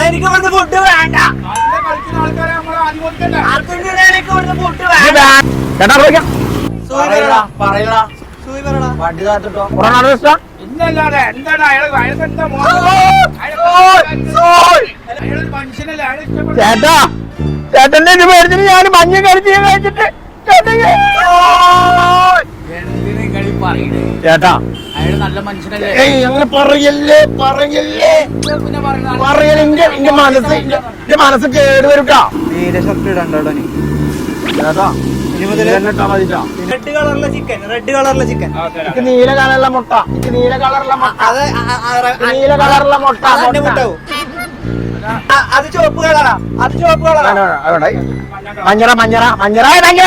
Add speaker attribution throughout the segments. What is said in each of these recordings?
Speaker 1: എനിക്ക് ഇവിടുന്ന് ഫുഡ് വേണ്ട. അർജന്റീനക്ക് ഇവിടുന്ന് ഫുഡ് വേണ്ട. വണ്ടി കാത്തിട്ടോ.
Speaker 2: ഇന്നല്ലാതെ എന്താണ് മനുഷ്യനല്ലേ
Speaker 3: ചേട്ടാ ചേട്ടന്റെ ഇത് മേടിച്ചിട്ട് ഞാൻ മഞ്ഞ കളിച്ച് കഴിച്ചിട്ട് ചേട്ടാ
Speaker 2: അയാള് നല്ല മനുഷ്യനല്ലേ.
Speaker 3: അങ്ങനെ പറയല്ലേ പറയല്ലേ പറയല്ലേ. എന്റെ മനസ്സ് കേട് വരൂട്ടാ.
Speaker 1: നീല ഷർട്ട് ഇടണ്ടോ
Speaker 3: ചേട്ടാ
Speaker 1: റെഡ് കളറിലെ ചിക്കൻ. റെഡ് കളറിലെ ചിക്കൻ.
Speaker 3: നീല കളറുള്ള മുട്ട. നീല കളറുള്ള മുട്ട. നീല കളറുള്ള മുട്ട.
Speaker 1: മുട്ടാവും. അത് ചുവപ്പ് കളറാ. അത് ചുവപ്പ് കളറാ.
Speaker 3: മഞ്ഞറ മഞ്ഞറ മഞ്ഞറ മഞ്ഞ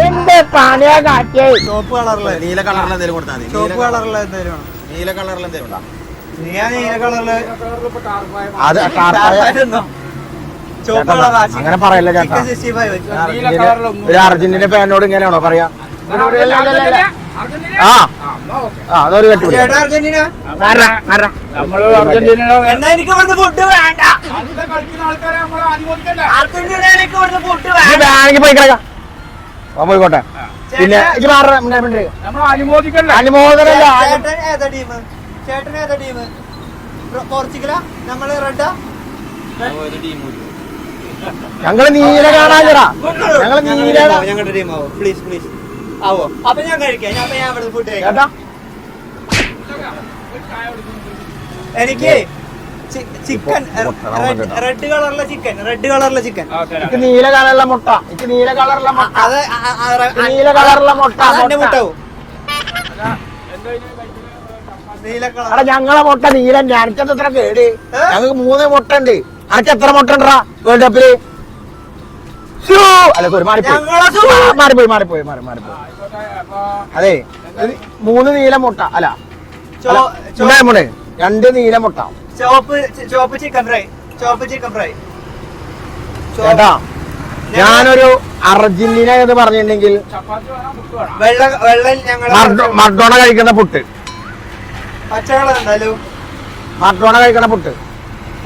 Speaker 3: എന്റെ പണിയ കാറ്റ്.
Speaker 1: ചുവപ്പ് കളറില്
Speaker 4: നീല കളറിൽ എന്തെങ്കിലും കൊടുത്താൽ മതി.
Speaker 1: ചുവപ്പ് കളറില് എന്തെങ്കിലും വേണം.
Speaker 4: നീല കളറിൽ എന്തെങ്കിലും ഉണ്ടോ?
Speaker 1: നീല കളറില്
Speaker 3: അത്
Speaker 1: ചുവപ്പ് കളറാ.
Speaker 3: അങ്ങനെ പറയല്ല ചേട്ടാ. ഒരു അർജന്റീന ഫാനോട് ഇങ്ങനെയാണോ പറയാ? അതൊരു കെട്ടില്ല.
Speaker 1: അർജന്റീന
Speaker 2: എന്നാ
Speaker 1: എനിക്ക് ഇവിടുന്ന് ഫുഡ് വേണ്ട. അർജന്റീനക്ക് ഇവിടുന്ന് ഫുഡ് വേണ്ട.
Speaker 3: വേണമെങ്കിൽ പോയി കിടക്കാം. പോയിക്കോട്ടെ. പിന്നെ അനുമോദനല്ല.
Speaker 1: ചേട്ടൻ ഏതാ ടീം? ചേട്ടൻ ഏതാ ടീം? പോർച്ചുഗലാ? നമ്മള് റെഡാ?
Speaker 3: ഞങ്ങള് നീല കാണാനിടാ. ഞങ്ങള് നീല
Speaker 1: ഞങ്ങളുടെ ടീം ആവോ? പ്ലീസ് പ്ലീസ് ആവോ? അപ്പൊ ഞാൻ കഴിക്കാം. ഞാൻ ഇവിടുന്ന് ഫുഡ് കഴിക്കാം.
Speaker 3: ചേട്ടാ
Speaker 1: എനിക്ക് ചിക്കൻ റെഡ് കളറിലെ ചിക്കൻ. റെഡ് കളറിലെ ചിക്കൻ.
Speaker 3: നീല കളറുള്ള മുട്ട. നീല കളറുള്ള മുട്ട.
Speaker 1: അത്
Speaker 3: നീല കളറുള്ള മുട്ട.
Speaker 1: അതെന്റെ മുട്ടാവും. നീല കളർ.
Speaker 3: ഞങ്ങളെ മുട്ട നീല. എനിക്കത് എത്ര കേട്. ഞങ്ങൾക്ക് 3 മുട്ട ഉണ്ട്. അനക്ക് എത്ര മുട്ട ഉണ്ടാ വേൾഡ് കപ്പില്? അല്ല സോറി മാറിപ്പോയി. അതെ 3 നീല മുട്ട. അല്ല 2 നീല മുട്ട.
Speaker 1: ചോപ്പ് ചിക്കൻ ഫ്രൈ. ചോപ്പ് ചിക്കൻ ഫ്രൈ.
Speaker 3: ചേട്ടാ ഞാനൊരു അർജന്റീന എന്ന് പറഞ്ഞിട്ടുണ്ടെങ്കിൽ
Speaker 1: വെള്ളം ഞങ്ങൾ
Speaker 3: മർഡോണ കഴിക്കുന്ന പുട്ട്.
Speaker 1: പച്ചവെള്ളം ഉണ്ടല്ലോ.
Speaker 3: മർഡോണ കഴിക്കുന്ന പുട്ട്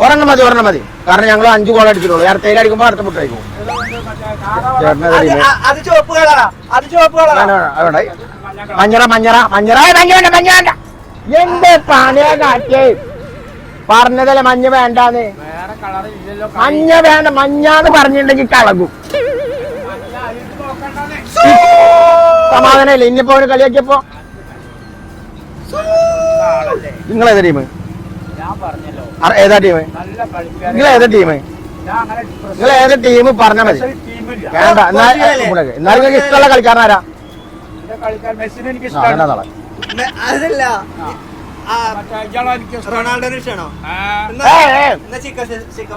Speaker 3: ഒരെണ്ണം മതി. കാരണം ഞങ്ങൾ 5 ഗോൾ അടിച്ചിട്ടുള്ളൂ. അടുത്തേക്ക് അടിക്കുമ്പോ അടുത്ത പുട്ട് കഴിക്കും.
Speaker 1: അത് ചുവപ്പ് കളറാ. അത് ചുവപ്പ് കളറാ.
Speaker 3: മഞ്ഞ എന്റെ പണിയ കാറ്റ്. പറഞ്ഞതല്ലേ മഞ്ഞ വേണ്ടാന്ന്. മഞ്ഞ വേണ്ട. മഞ്ഞാന്ന് പറഞ്ഞിട്ടുണ്ടെങ്കിൽ കളകും. സമാധാനല്ലേ ഇന്നിപ്പോ കളിയാക്കിയപ്പോ. നിങ്ങൾ ഏതാ ടീം? ഏതാ ടീം? നിങ്ങൾ ഏതാ ടീം? നിങ്ങൾ ഏതാ ടീം പറഞ്ഞാൽ മതി. വേണ്ട എന്നാലും നിങ്ങൾക്ക് ഇഷ്ടമുള്ള കളിക്കാരനാരാ?
Speaker 1: അതല്ല റൊണാൾഡോന് ഇഷ്ടമാണോ? Chicken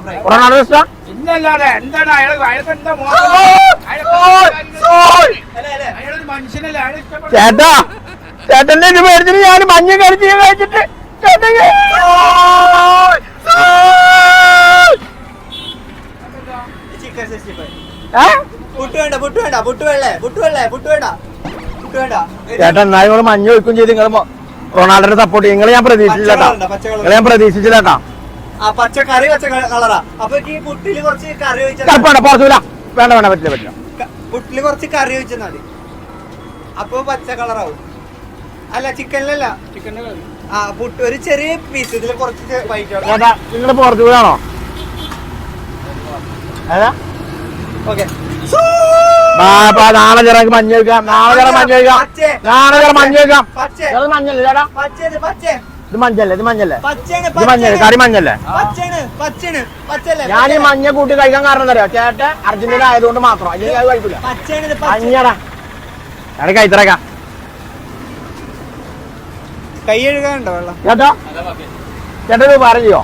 Speaker 1: fry.
Speaker 3: റൊണാൾഡോ ഇഷ്ടം?
Speaker 2: ഇന്നല്ലാതെ എന്താണ് മനുഷ്യനല്ലേ.
Speaker 3: ചേട്ടാ ചേട്ടന്റെ ഇത് മേടിച്ചിട്ട് ഞാൻ മഞ്ഞ കളിച്ച് കഴിച്ചിട്ട്
Speaker 1: ചിക്കൻ 65.
Speaker 3: ചേട്ടാ എന്നാലും നിങ്ങൾ മഞ്ഞ ഒഴിക്കും ചെയ്ത് നിങ്ങൾ റൊണാൾഡോനെ സപ്പോർട്ട് ചെയ്യും. നിങ്ങളെ ഞാൻ പ്രതീക്ഷിച്ചില്ലാട്ടാ.
Speaker 1: പച്ച കളറാ. അപ്പൊ ഈ പുട്ടില് കുറച്ച് കറി ഒഴിച്ചാൽ
Speaker 3: പുറത്തൂല. വേണ്ട പറ്റില്ല.
Speaker 1: പുട്ടില് കുറച്ച് കറി ഒഴിച്ചാൽ മതി. അപ്പൊ പച്ച കളറാവും. അല്ല ചിക്കനിലല്ല. പുട്ട് ഒരു ചെറിയ പീസ്. ഇതില് കുറച്ച് വൈറ്റ്.
Speaker 3: നിങ്ങൾ പോർച്ചുഗലാണോ?
Speaker 1: ഓക്കെ.
Speaker 3: നാളെ ചെറക്ക് മഞ്ഞ വെക്കാം. നാളെ മഞ്ഞ വെക്കാം. മഞ്ഞല്ലേ ചേട്ടാ? ഇത് മഞ്ഞല്ലേ? കറി മഞ്ഞല്ലേ? ഞാൻ ഈ മഞ്ഞ കൂട്ടി കഴിക്കാൻ കാരണം എന്താ പറയാ? ചേട്ടൻ അർജന്റീന ആയതുകൊണ്ട് മാത്രം. അല്ലെങ്കിൽ അത് കഴിക്കില്ല. മഞ്ഞടാ ഞാൻ കഴിത്തിറക്കാം.
Speaker 1: കൈ കഴുകാനുണ്ടോ വെള്ളം?
Speaker 3: ചേട്ടാ ചേട്ടാ പറയോ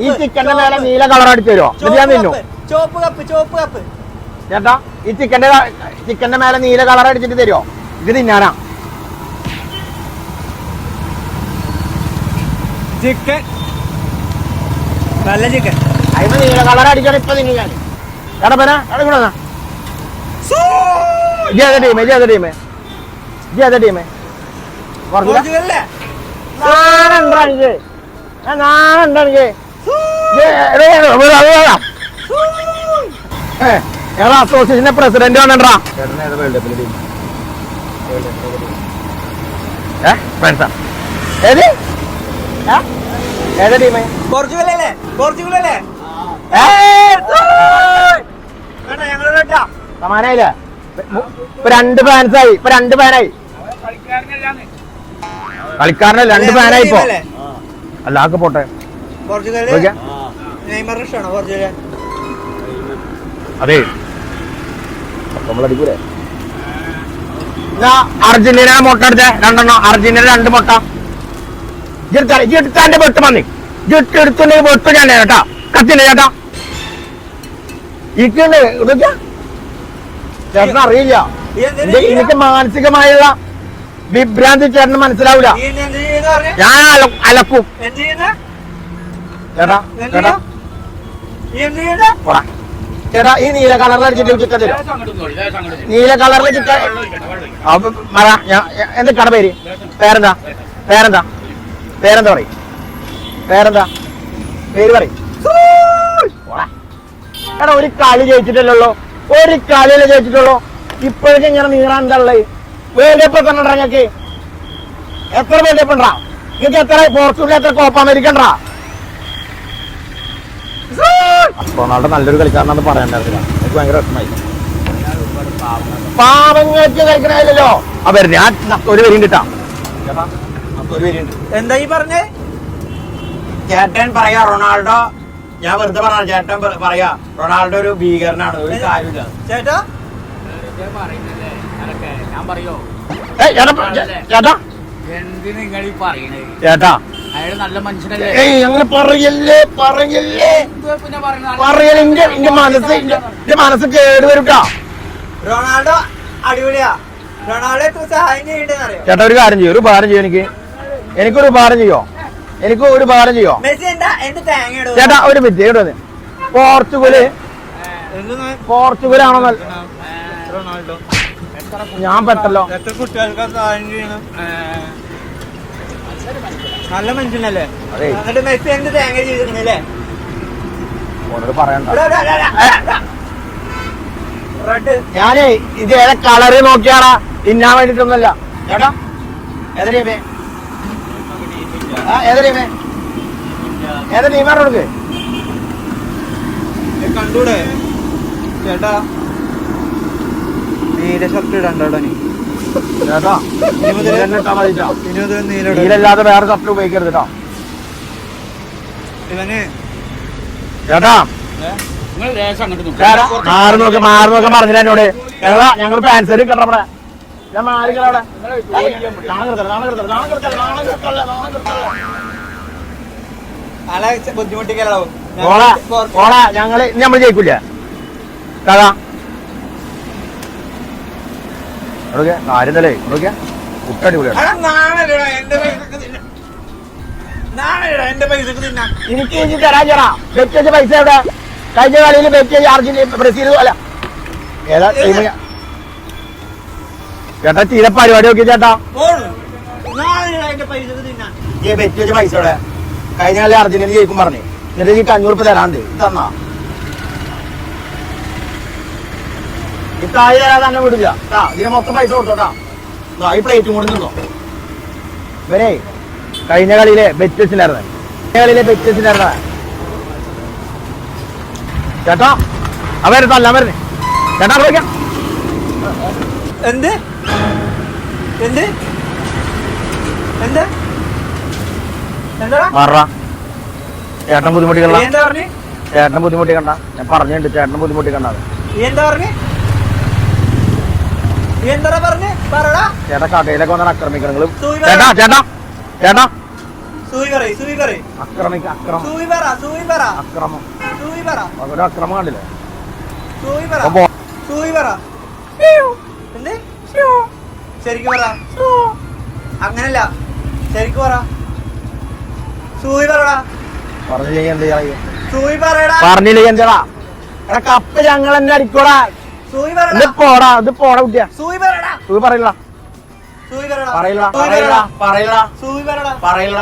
Speaker 3: ഈ ചിക്കന്റെ മേലെ നീല കളർ അടിച്ചു തരുമോ? ഇത് ഞാൻ തിന്നു.
Speaker 1: ചോപ്പ് കപ്പ്.
Speaker 3: ചേട്ടാ ഈ ചിക്കന്റെ മേലെ നീല കളർ അടിച്ചിട്ട് തരുമോ? ഇത് തിന്നാനാ.
Speaker 1: ചിക്കൻ നല്ല ചിക്കൻ.
Speaker 3: അതിന് നീല കളർ അടിച്ചാൽ ഇപ്പൊ തിന്നു ഞാൻ. ചേട്ടാ പേന എടുക്കണ ടീം
Speaker 1: പോർച്ചുഗലല്ലേ?
Speaker 3: നാണുണ്ടോ എനിക്ക്? ഞങ്ങൾ അസോസിയേഷന്റെ പ്രസിഡന്റ് വന്നിട്ടാ ഏത് ഏതാ ടീമേ?
Speaker 1: പോർച്ചുഗൽ അല്ലേ? പോർച്ചുഗൽ അല്ലേ? ഞങ്ങളുടെ
Speaker 3: സമാനായില്ലേ? ഇപ്പൊ 2 ഫാൻസായി. ഇപ്പൊ 2 ഫാനായി. കളിക്കാരനല്ല 2 ഫാനായി ഇപ്പൊ. അല്ല ആക്കെ പോട്ടെ.
Speaker 1: പോർച്ചുഗൽ നെയ്മറിന് ഇഷ്ടമാണോ പോർച്ചുഗൽ?
Speaker 3: അതെ നമ്മളടിക്കൂലേ. അർജന്റീന മുട്ട എടുത്തേ 2 അർജന്റീന 2 മുട്ട ജിട്ടാന്റെ വെട്ട് മന്നി ജിട്ടെടുത്തുണ്ടെങ്കിൽ വെട്ട് ഞാൻ ചേട്ടാ കത്തിന്റെ ചേട്ടാ ഇക്കുണ്ട് ഇതൊക്കെ ചേട്ടന് അറിയില്ല. എനിക്ക് മാനസികമായുള്ള വിഭ്രാന്തി ചേട്ടന് മനസ്സിലാവൂല. ഞാൻ അലക്കും ചേട്ടാ ചേട്ടാ ചേട്ടാ ഈ നീല കളറിൽ അടിച്ചിട്ട് ചിക്കൻ തരും. നീല കളറിൽ ചിക്കൻ എന്ത് കട പേര്? പേരെന്താ? പേരെന്താ? പേരെന്താ പറയും? പേരെന്താ? പേര് പറയും. എടാ ഒരു കളി ജയിച്ചിട്ടല്ലോ. ഒരു കളിയല്ലേ ജയിച്ചിട്ടുള്ളൂ. ഇപ്പോഴേക്കും ഇങ്ങനെ നീറാൻ എന്താ ഉള്ളത്? വേൾഡ് കപ്പ് ഒക്കെ ഉണ്ടാ? ഞങ്ങൾക്ക് എത്ര വേൾഡ് കപ്പ് ഉണ്ടാ? നിങ്ങൾക്ക് എത്ര പോർച്ചുഗൽ എത്ര കോപ്പ അമേരിക്ക ഉണ്ടാ? റൊണാൾഡോ നല്ലൊരു കളിക്കാരനാണെന്ന് പറയണ്ടായിരുന്നില്ല. എനിക്ക് ഭയങ്കര വിഷമായി. പാവങ്ങൾക്ക് കളിക്കണല്ലോ. അവർ ഞാൻ ഒരു വരിയും കിട്ടാം. ഒരു വരിയുണ്ട്.
Speaker 1: എന്താ ഈ പറഞ്ഞേ?
Speaker 3: ചേട്ടൻ പറയാ റൊണാൾഡോ, ഞാൻ വെറുതെ പറഞ്ഞ ചേട്ടൻ പറയാ റൊണാൾഡോ ഒരു ഭീകരനാണ്. ഒരു കാര്യമില്ല
Speaker 1: ചേട്ടാ.
Speaker 2: ഞാൻ പറയോ
Speaker 3: ചേട്ടാ
Speaker 2: എന്തിന് നിങ്ങൾ ഈ പറയണേ?
Speaker 3: ചേട്ടാ
Speaker 2: അയാള് നല്ല മനുഷ്യനല്ലേ?
Speaker 3: അങ്ങനെ പറയല്ലേ പറയല്ലേ
Speaker 2: പിന്നെ പറയണ
Speaker 3: പറയല. എന്റെ മനസ്സ് കേടുവരുട്ടാ.
Speaker 1: റൊണാൾഡോ അടിപൊളിയാ. റൊണാൾഡോ എത്ര സഹായം ചെയ്യണ്ടെന്ന് അറിയോ?
Speaker 3: ചേട്ടാ ഒരു കാര്യം ചെയ്യോ? ഒരു ഉപകാരം ചെയ്യോ? എനിക്കൊരു ഉപകാരം ചെയ്യോ? എനിക്ക് ഒരു ഉപകാരം ചെയ്യോ?
Speaker 1: മെസ്സി എന്റെ തേങ്ങ ഇടും.
Speaker 3: ചേട്ടാ ഒരു വിദ്യ പോർച്ചുഗലാണോ
Speaker 1: റൊണാൾഡോ
Speaker 3: ഞാൻ പെട്ടല്ലോ.
Speaker 1: എത്ര കുട്ടികൾക്ക് സഹായം ചെയ്യണം. നല്ല മനുഷ്യനല്ലേ?
Speaker 3: അതെ
Speaker 1: എന്നിട്ട് മെസ്സി എന്ത് തേങ്ങ ചെയ്തിരുന്നില്ലേ?
Speaker 3: ഓനോട് പറയണ്ട.
Speaker 1: റെഡ്
Speaker 3: ഞാനേ ഇത് ഏതാ കളറ് നോക്കിയാടാ തിന്നാൻ വേണ്ടിട്ടൊന്നുമല്ല. ചേട്ടാ ഏതാ ടീമേ? ഏതാ ടീമേ? ഏതാ ടീമാണ് കൊടുക്ക്?
Speaker 1: കണ്ടൂടെ ചേട്ടാ? നീല ഷർട്ട് ഇടണ്ടോ നീ?
Speaker 3: ചേട്ടാ
Speaker 1: നീല
Speaker 3: നീലല്ലാതെ വേറെ ഷർട്ട് ഉപയോഗിക്കരുത് കേട്ടോ.
Speaker 1: ഇവന്
Speaker 3: ചേട്ടാ
Speaker 2: നിങ്ങൾ ദേശം അങ്ങോട്ട്
Speaker 3: മാറി നോക്കാൻ പറഞ്ഞില്ല എന്നോട്. ഞങ്ങൾ ഫാൻസർ കിട്ടവിടെ. ഞാൻ മാറിക്കവിടെ.
Speaker 1: ആളെ ബുദ്ധിമുട്ടിക്കലോ.
Speaker 3: ഓളാ ഞങ്ങള് നമ്മൾ ജയിക്കൂല കഥാ കാര്യന്നല്ലേ കുട്ടടിപൊളിയാണ്.
Speaker 1: എന്റെ പൈസക്ക് തിന്നാ
Speaker 3: എനിക്ക് ഇനി തരാൻ ചേട്ടാ. ബെറ്റ് വെച്ച പൈസ എവിടെ? കഴിഞ്ഞ കളിയിൽ ബെറ്റ് ചെയ്ത് അർജന്റീന ബ്രസീൽ അല്ല ഏതാ ടീം? ചേട്ടാ തീരെ പരിപാടി നോക്കി ചേട്ടാ.
Speaker 1: എന്റെ പൈസക്ക് തിന്നാ.
Speaker 3: ഈ ബെറ്റ് വെച്ച പൈസ എവിടെ? കഴിഞ്ഞ കളി അർജന്റീന ജയിക്കും പറഞ്ഞു. എന്നിട്ട് ഈ 500 രൂപ തരാണ്ട് തന്നാ ഈ താഴെ തരാതെ തന്നെ വിടില്ല. ഇതിന് മൊത്തം പൈസ കൊടുത്തോട്ടാ. ഈ പ്ലേറ്റും കൂടി നിന്നോ. ഇവരെ കഴിഞ്ഞ കളിയിലെ ബെറ്റ് വെച്ചിട്ടുണ്ടായിരുന്നേ. ചേട്ടാ അവരുന്നല്ല അവരുന്നേ ചേട്ടാ വിളിക്കാം.
Speaker 1: എന്ത് എന്ത് എന്ത് എന്താ
Speaker 3: ചേട്ടൻ ബുദ്ധിമുട്ടിക്കണ്ട.
Speaker 1: എന്താ പറഞ്ഞേ?
Speaker 3: ചേട്ടൻ ബുദ്ധിമുട്ടിക്കണ്ട. ഞാൻ പറഞ്ഞിട്ടുണ്ട് ചേട്ടൻ ബുദ്ധിമുട്ടിക്കണ്ട.
Speaker 1: എന്താ പറഞ്ഞേ? എന്താ പറഞ്ഞേ? പറടാ.
Speaker 3: ചേട്ടാ കടയിലൊക്കെ വന്നാൽ ആക്രമിക്കണം നിങ്ങൾ.
Speaker 1: സൂയി
Speaker 3: ചേട്ടാ ചേട്ടാ ചേട്ടാ അക്രമം ഒരു അക്രമം കണ്ടില്ലേ?
Speaker 1: ശരിക്കും പറ. അങ്ങനല്ല, ശരിക്കും പറ. സൂയി പറടാ.
Speaker 3: പറഞ്ഞില്ലെങ്കിൽ എന്ത് ചെയ്യും?
Speaker 1: സൂയി പറയടാ.
Speaker 3: പറഞ്ഞില്ലെങ്കിൽ എന്താ? കപ്പ് ഞങ്ങൾ എന്നെ അടിക്കോടാ.
Speaker 1: സൂയി പറടാ.
Speaker 3: ഇത് പോടാ കുട്ടിയാ.
Speaker 1: സൂയി പറടാ.
Speaker 3: സൂയി പറയില്ല.
Speaker 1: സൂയി പറടാ.
Speaker 3: പറയില്ല.
Speaker 1: പറയടാ.
Speaker 3: പറയില്ല.
Speaker 1: സൂയി പറടാ.
Speaker 3: പറയില്ല.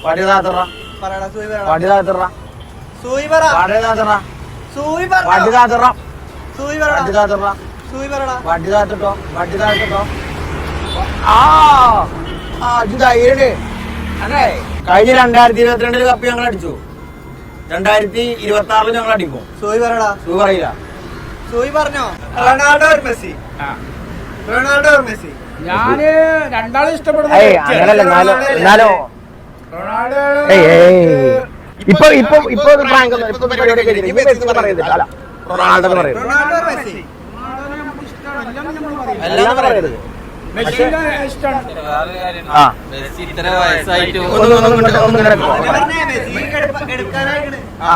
Speaker 3: പടി താത്തറ
Speaker 1: പറയടാ സൂയി പറയടാ
Speaker 3: വടി താത്തറ
Speaker 1: സൂയി പറ
Speaker 3: വടി താത്തറ
Speaker 1: സൂയി പറ
Speaker 3: വടി താത്തറ
Speaker 1: സൂയി പറടാ
Speaker 3: വടി താത്തറ
Speaker 1: സൂയി പറടാ
Speaker 3: വടി താത്തട്ടോ വടി താത്തട്ടോ ആ ഇത് ധൈര്യണ്ട് അതെ കഴിഞ്ഞ 2022 കപ്പ് ഞങ്ങൾ അടിച്ചു 2026 ഞങ്ങൾ അടിക്കും
Speaker 1: സൂയി പറടാ
Speaker 3: സൂ പറയില്ല
Speaker 1: സൂയി പറഞ്ഞോ Ronaldo or Messi Ronaldo or Messi
Speaker 2: ഞാന് രണ്ടാളും ഇഷ്ടപ്പെടുന്ന
Speaker 3: ഏയ്
Speaker 2: വ്യക്തിയാണ്.
Speaker 3: അങ്ങനല്ല എന്നാലോ
Speaker 2: റൊണാൾഡോ
Speaker 3: ഇപ്പൊ ഒരു പ്രാങ്ക് ഇപ്പൊ പരിപാടി കഴിഞ്ഞില്ല ഇപ്പൊ മെസ്സി പറയുന്നത് അല്ല റൊണാൾഡോ എന്ന് പറയുന്നത്
Speaker 1: റൊണാൾഡോ or മെസ്സി
Speaker 3: എല്ലാം പറയരുത്
Speaker 2: മെസ്സിനെ ഇഷ്ടമാണ്.
Speaker 3: ആ
Speaker 4: മെസ്സി ഇത്ര വയസ്സായിട്ട്
Speaker 3: ഒന്ന് ഇങ്ങനെ പോ.
Speaker 1: പറഞ്ഞേ മെസ്സി എടുക്കാനായിക്കണ്
Speaker 3: ആ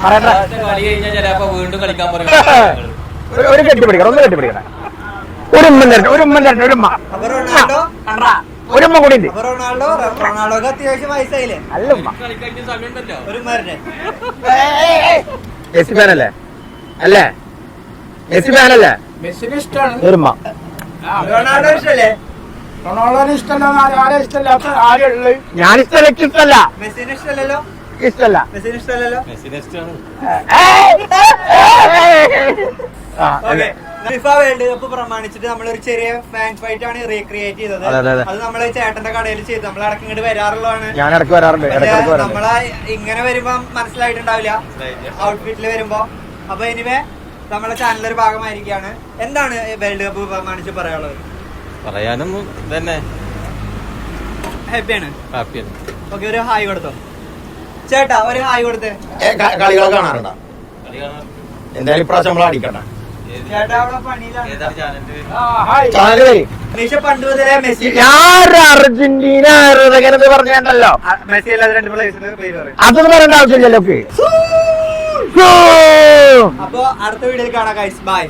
Speaker 3: പറയട്ടെ
Speaker 4: കളി കഴിഞ്ഞാൽ ചിലപ്പോ വീണ്ടും കളിക്കാൻ പറയും
Speaker 3: ഒരു കെട്ടിപ്പിടിക്കണം ഒന്ന് കെട്ടിപ്പിടിക്കണം ഒരു ഉമ്മൻ തരട്ടെ ഒരു ഉമ്മൻ തരട്ടെ ഒരു ഉമ്മ
Speaker 1: അപ്പൊ റൊണാൾഡോ
Speaker 3: ഒരു ഉമ്മ കൂടി ഉണ്ട്
Speaker 1: അപ്പൊ റൊണാൾഡോക്ക് അത്യാവശ്യം വയസ്സായില്ലേ
Speaker 3: അല്ല ഉമ്മ
Speaker 4: കളിക്കാൻ സമയമുണ്ടല്ലോ
Speaker 1: ഒരു മരുന്ന്
Speaker 3: മെസ്സി ഫാനല്ലേ അല്ലേ മെസ്സി ഫാനല്ലേ
Speaker 2: മെസ്സിനെ ഇഷ്ടമാണ്.
Speaker 3: ഒരു ഉമ്മ
Speaker 1: റൊണാൾഡോ ഇഷ്ടല്ലേ
Speaker 2: റൊണാൾഡോനെ ഇഷ്ടമല്ല. ആരെ ഇഷ്ടമില്ലാത്ത ആരുള്ളത്?
Speaker 3: ഞാൻ ഇഷ്ടമല്ല
Speaker 1: മെസ്സിനെ ഇഷ്ടമല്ലല്ലോ
Speaker 3: ഇഷ്ടമല്ല
Speaker 1: മെസ്സിനെ ഇഷ്ടമല്ലല്ലോ
Speaker 4: മെസ്സിനെ ഇഷ്ടമാണ്
Speaker 1: ഓക്കെ ഫിഫ വേൾഡ് കപ്പ് പ്രമാണിച്ചിട്ട് നമ്മളൊരു ചെറിയ ഫാൻ ഫൈറ്റ് ആണ് റീക്രിയേറ്റ് ചെയ്തത്.
Speaker 3: അതെ, അതെ, അതെ.
Speaker 1: അത് നമ്മള് ചേട്ടന്റെ കടയിൽ ചെയ്ത് നമ്മൾ ഇടയ്ക്ക് ഇങ്ങോട്ട് വരാറുള്ളതാണ്.
Speaker 3: ഞാൻ ഇടയ്ക്ക് വരാറുണ്ട് ഇടയ്ക്ക് വരാറുണ്ട്
Speaker 1: നമ്മളെ ഇങ്ങനെ വരുമ്പോ മനസ്സിലായിട്ടുണ്ടാവില്ല ഔട്ട്ഫിറ്റില് വരുമ്പോ. അപ്പൊ എനിവേ നമ്മളെ ചാനലൊരു ഭാഗമായിരിക്കാണ്. എന്താണ് വേൾഡ് കപ്പ് പ്രമാണിച്ച് പറയാനുള്ളത്?
Speaker 4: പറയാനൊന്നും തന്നെ
Speaker 1: ഹാപ്പിയാണ്.
Speaker 4: ഹാപ്പിയാണ്
Speaker 1: ഓക്കെ, ഒരു ഹായ് കൊടുത്തോ ചേട്ടാ, ഒരു ഹായ് കൊടുത്തേ.
Speaker 3: കളികൾ കാണാറുണ്ടോ? എന്തായാലും ഇപ്രാവശ്യം നമ്മൾ അടിക്കട്ടെ
Speaker 1: ചേട്ടാ അവിടെ പണിയിലാണ്.
Speaker 4: ഏതാണ് ചാനല്
Speaker 3: ചാനല് വരും
Speaker 1: നിഷ പണ്ട് മുതലേ മെസ്സി
Speaker 3: ഞാൻ അർജന്റീന ആരാധകനെന്ന് പറഞ്ഞല്ലോ
Speaker 1: മെസ്സി അല്ലാതെ രണ്ട് പ്ലേസിന്റെ പേര് പറയും.
Speaker 3: അതൊന്നും പറയേണ്ട ആവശ്യമില്ലല്ലോ
Speaker 1: അപ്പൊ അടുത്ത വീഡിയോയിൽ കാണാം ഗൈസ്, ബൈ.